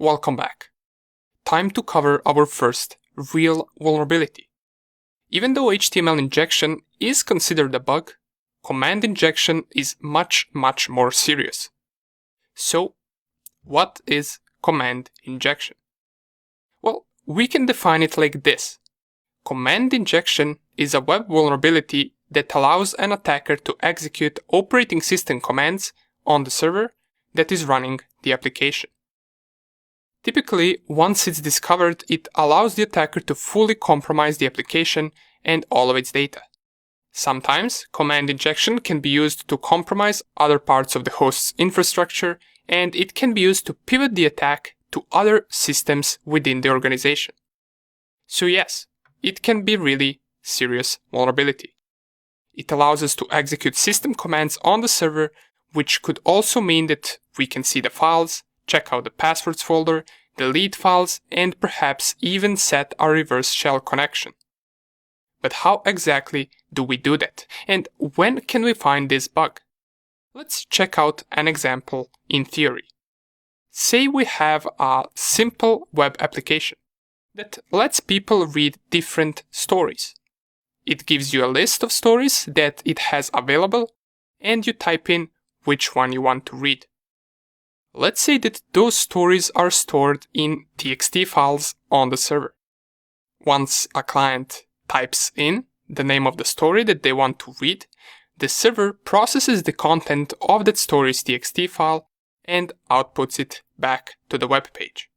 Welcome back. Time to cover our first real vulnerability. Even though HTML injection is considered a bug, command injection is much more serious. So, what is command injection? Well, we can define it like this. Command injection is a web vulnerability that allows an attacker to execute operating system commands on the server that is running the application. Typically, once it's discovered, it allows the attacker to fully compromise the application and all of its data. Sometimes, command injection can be used to compromise other parts of the host's infrastructure, and it can be used to pivot the attack to other systems within the organization. So yes, it can be really serious vulnerability. It allows us to execute system commands on the server, which could also mean that we can see the files, check out the passwords folder, delete files, and perhaps even set a reverse shell connection. But how exactly do we do that? And when can we find this bug? Let's check out an example in theory. Say we have a simple web application that lets people read different stories. It gives you a list of stories that it has available, and you type in which one you want to read. Let's say that those stories are stored in TXT files on the server. Once a client types in the name of the story that they want to read, the server processes the content of that story's TXT file and outputs it back to the web page.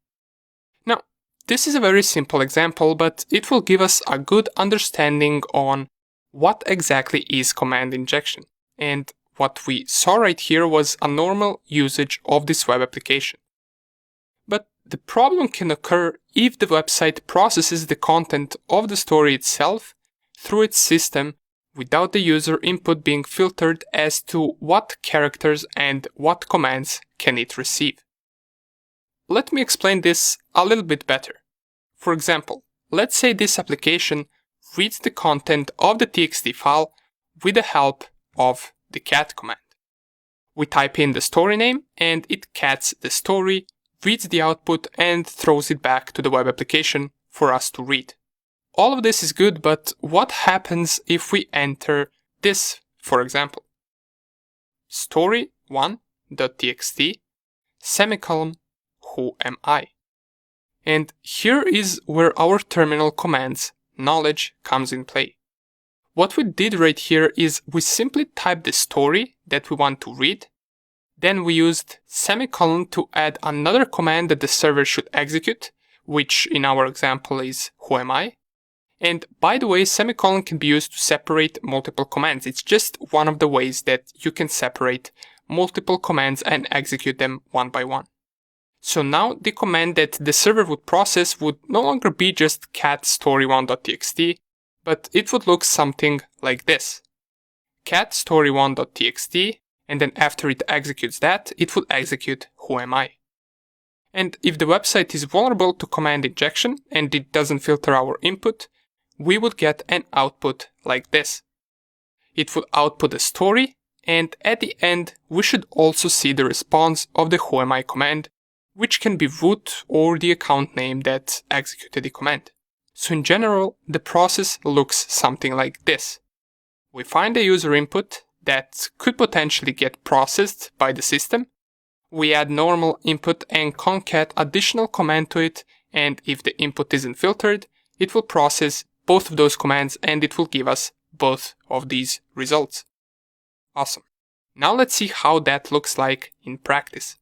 Now, this is a very simple example, but it will give us a good understanding on what exactly is command injection. And what we saw right here was a normal usage of this web application. But the problem can occur if the website processes the content of the story itself through its system without the user input being filtered as to what characters and what commands can it receive. Let me explain this a little bit better. For example, let's say this application reads the content of the TXT file with the help of the cat command. We type in the story name and it cats the story, reads the output and throws it back to the web application for us to read. All of this is good, but what happens if we enter this, for example? Story1.txt, semicolon, who am I? And here is where our terminal commands knowledge comes in play. What we did right here is we simply typed the story that we want to read, then we used semicolon to add another command that the server should execute, which in our example is who am I? And by the way, semicolon can be used to separate multiple commands. It's just one of the ways that you can separate multiple commands and execute them one by one. So now the command that the server would process would no longer be just cat story1.txt, but it would look something like this. Cat story1.txt, and then after it executes that, it would execute who am I. And if the website is vulnerable to command injection and it doesn't filter our input, we would get an output like this. It would output a story, and at the end we should also see the response of the who am I command, which can be root or the account name that executed the command. So in general, the process looks something like this. We find a user input that could potentially get processed by the system. We add normal input and concat additional command to it, and if the input isn't filtered, it will process both of those commands and it will give us both of these results. Awesome. Now let's see how that looks like in practice.